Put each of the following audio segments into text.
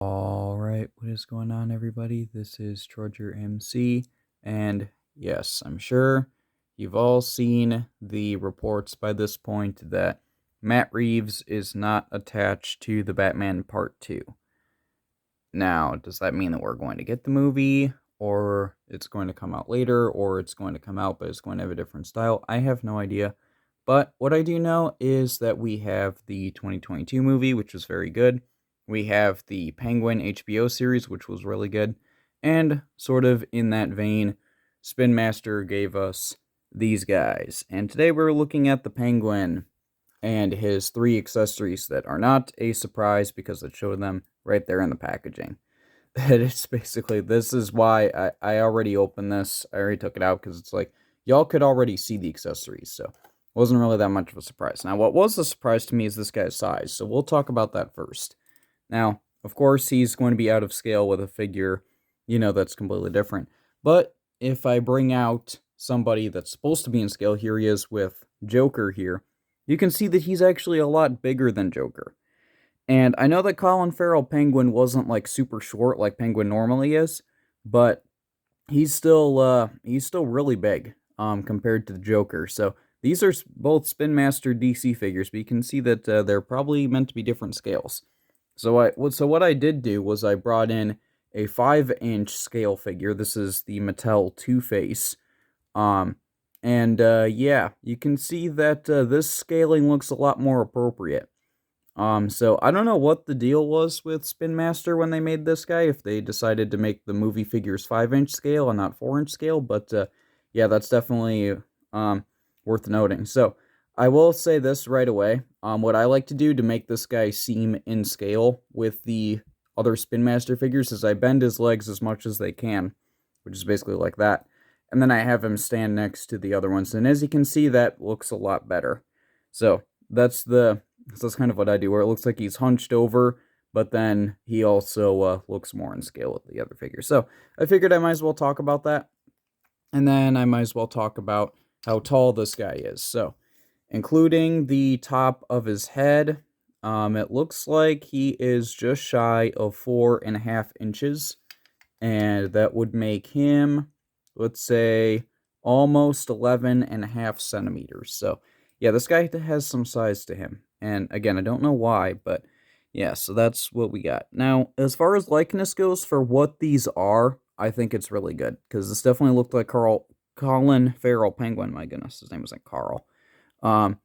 Alright, what is going on, everybody? This is Trudger MC, and yes, I'm sure you've all seen the reports by this point that Matt Reeves is not attached to the Batman Part 2. Now, does that mean that we're going to get the movie, or it's going to come out later, or it's going to come out but it's going to have a different style? I have no idea. But what I do know is that we have the 2022 movie, which was very good. We have the Penguin HBO series, which was really good. And sort of in that vein, Spin Master gave us these guys. And today we're looking at the Penguin and his 3 accessories that are not a surprise because it showed them right there in the packaging. It's basically, this is why I already opened this. I already took it out because it's like, y'all could already see the accessories, so it wasn't really that much of a surprise. Now, what was a surprise to me is this guy's size, so we'll talk about that first. Now, of course, he's going to be out of scale with a figure, that's completely different. But if I bring out somebody that's supposed to be in scale, here he is with Joker here, you can see that he's actually a lot bigger than Joker. And I know that Colin Farrell Penguin wasn't like super short like Penguin normally is, but he's still really big compared to the Joker. So these are both Spin Master DC figures, but you can see that they're probably meant to be different scales. So what I did do was I brought in a 5-inch scale figure. This is the Mattel Two-Face. Um, yeah, you can see that this scaling looks a lot more appropriate. So I don't know what the deal was with Spin Master when they made this guy, if they decided to make the movie figures 5-inch scale and not 4-inch scale, but yeah, that's definitely worth noting. So I will say this right away. What I like to do to make this guy seem in scale with the other Spin Master figures is I bend his legs as much as they can, which is basically like that. And then I have him stand next to the other ones. And as you can see, that looks a lot better. So that's kind of what I do, where it looks like he's hunched over, but then he also looks more in scale with the other figures. So I figured I might as well talk about that. And then I might as well talk about how tall this guy is. So, including the top of his head, it looks like he is just shy of 4.5 inches. And that would make him, let's say, almost 11.5 centimeters. So, yeah, this guy has some size to him. And again, I don't know why, but yeah, so that's what we got. Now, as far as likeness goes, for what these are, I think it's really good. Because this definitely looked like Colin Farrell Penguin. My goodness, his name wasn't Carl. Um,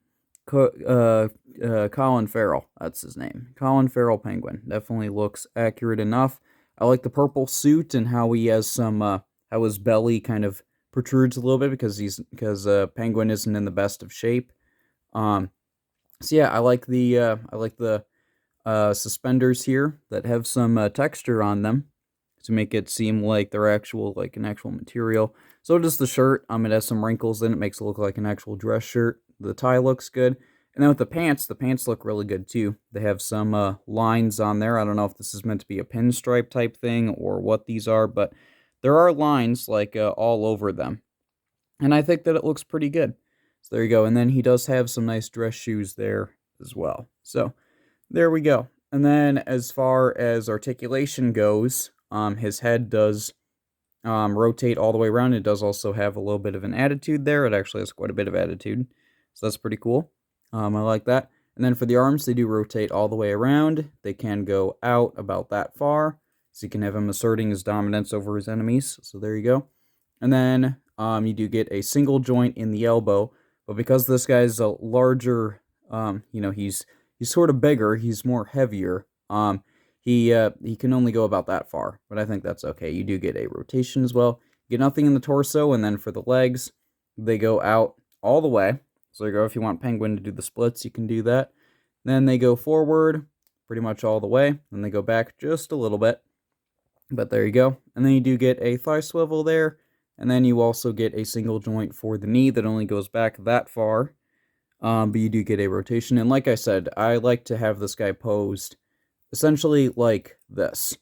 Colin Farrell, that's his name. Colin Farrell Penguin. Definitely looks accurate enough. I like the purple suit and how he has some, how his belly kind of protrudes a little bit because Penguin isn't in the best of shape. So yeah, I like the suspenders here that have some texture on them to make it seem like they're an actual material. So does the shirt. It has some wrinkles in it, makes it look like an actual dress shirt. The tie looks good. And then with the pants look really good too. They have some lines on there. I don't know if this is meant to be a pinstripe type thing or what these are, but there are lines like all over them. And I think that it looks pretty good. So there you go. And then he does have some nice dress shoes there as well. So there we go. And then as far as articulation goes, his head does rotate all the way around. It does also have a little bit of an attitude there. It actually has quite a bit of attitude. So that's pretty cool. I like that. And then for the arms, they do rotate all the way around. They can go out about that far. So you can have him asserting his dominance over his enemies. So there you go. And then you do get a single joint in the elbow. But because this guy's a larger, he's sort of bigger, he's more heavier, he can only go about that far, but I think that's okay. You do get a rotation as well. You get nothing in the torso, and then for the legs, they go out all the way. So there you go. If you want Penguin to do the splits, you can do that. Then they go forward pretty much all the way. Then they go back just a little bit. But there you go. And then you do get a thigh swivel there. And then you also get a single joint for the knee that only goes back that far. But you do get a rotation. And like I said, I like to have this guy posed essentially like this,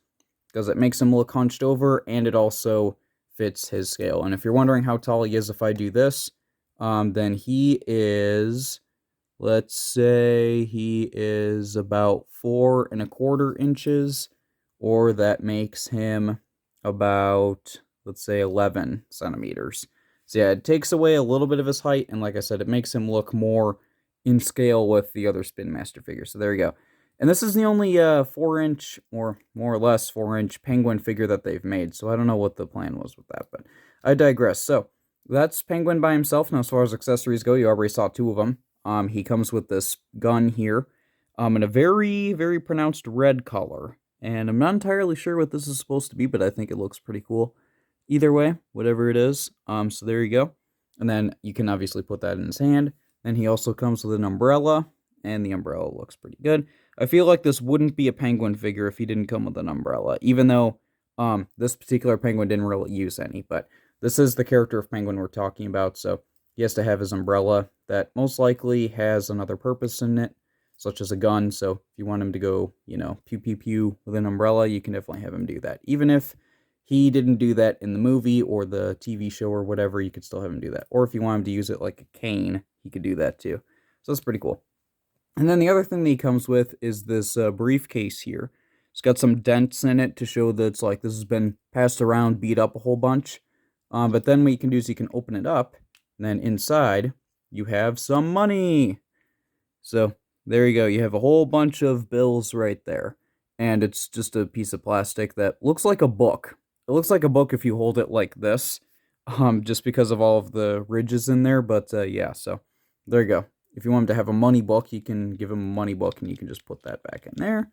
because it makes him look hunched over, and it also fits his scale. And if you're wondering how tall he is if I do this, then he is, let's say he is about 4.25 inches, or that makes him about, let's say, 11 centimeters. So yeah, it takes away a little bit of his height, and like I said, it makes him look more in scale with the other Spin Master figures. So there you go. And this is the only 4-inch, or more or less 4-inch Penguin figure that they've made, so I don't know what the plan was with that, but I digress. So that's Penguin by himself. Now, as far as accessories go, you already saw two of them. He comes with this gun here, in a very, very pronounced red color. And I'm not entirely sure what this is supposed to be, but I think it looks pretty cool. Either way, whatever it is. So there you go. And then you can obviously put that in his hand. Then he also comes with an umbrella, and the umbrella looks pretty good. I feel like this wouldn't be a Penguin figure if he didn't come with an umbrella, even though this particular Penguin didn't really use any, but this is the character of Penguin we're talking about, so he has to have his umbrella that most likely has another purpose in it, such as a gun. So if you want him to go, pew pew pew with an umbrella, you can definitely have him do that. Even if he didn't do that in the movie or the TV show or whatever, you could still have him do that. Or if you want him to use it like a cane, he could do that too. So that's pretty cool. And then the other thing that he comes with is this briefcase here. It's got some dents in it to show that it's like this has been passed around, beat up a whole bunch. But then what you can do is you can open it up, and then inside you have some money. So there you go. You have a whole bunch of bills right there. And it's just a piece of plastic that looks like a book. It looks like a book if you hold it like this, just because of all of the ridges in there. But yeah, so there you go. If you want him to have a money book, you can give him a money book, and you can just put that back in there.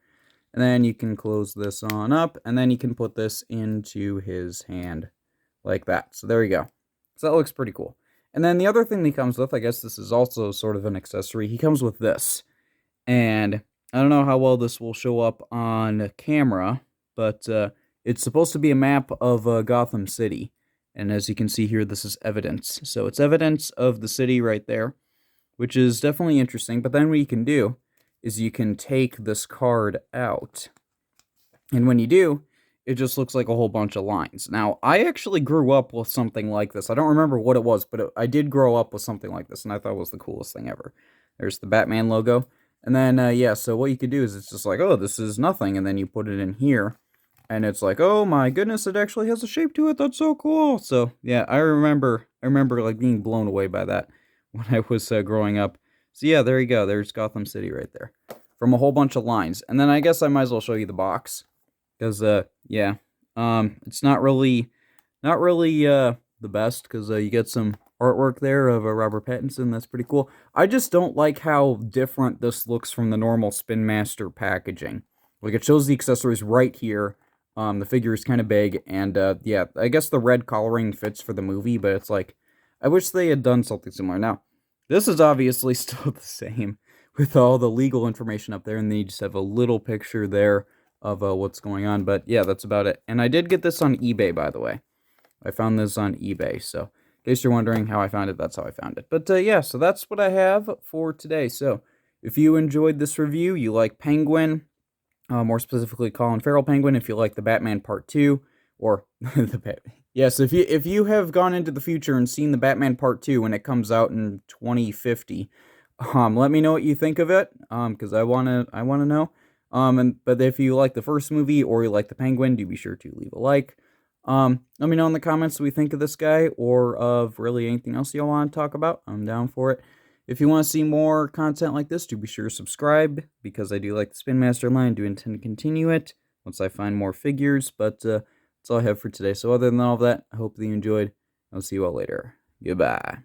And then you can close this on up, and then you can put this into his hand like that. So there you go. So that looks pretty cool. And then the other thing he comes with, I guess this is also sort of an accessory, he comes with this. And I don't know how well this will show up on camera, but it's supposed to be a map of Gotham City. And as you can see here, this is evidence. So it's evidence of the city right there, which is definitely interesting. But then what you can do is you can take this card out. And when you do, it just looks like a whole bunch of lines. Now, I actually grew up with something like this. I don't remember what it was, but I did grow up with something like this, and I thought it was the coolest thing ever. There's the Batman logo. And then, yeah, so what you could do is it's just like, oh, this is nothing, and then you put it in here, and it's like, oh my goodness, it actually has a shape to it. That's so cool. So, yeah, I remember like being blown away by that when I was growing up. So yeah, there you go. There's Gotham City right there from a whole bunch of lines. And then I guess I might as well show you the box. Because, yeah, it's not really the best, because you get some artwork there of Robert Pattinson. That's pretty cool. I just don't like how different this looks from the normal Spin Master packaging. Like, it shows the accessories right here. The figure is kind of big, and, yeah, I guess the red coloring fits for the movie, but it's like, I wish they had done something similar. Now, this is obviously still the same with all the legal information up there, and then you just have a little picture there of what's going on. But yeah, that's about it. And I did get this on eBay, by the way. I found this on eBay, so in case you're wondering how I found it, that's how I found it. But yeah, so that's what I have for today. So if you enjoyed this review, you like Penguin, more specifically Colin Farrell Penguin, if you like the Batman Part 2, or the Batman. Yes, if you have gone into the future and seen the Batman Part 2 when it comes out in 2050, let me know what you think of it, because I wanna know. But if you like the first movie or you like the Penguin, do be sure to leave a like. Let me know in the comments what you think of this guy, or of really anything else y'all want to talk about. I'm down for it. If you want to see more content like this, do be sure to subscribe, because I do like the Spin Master line. I do intend to continue it once I find more figures, but that's all I have for today. So other than all of that, I hope that you enjoyed. I'll see you all later. Goodbye.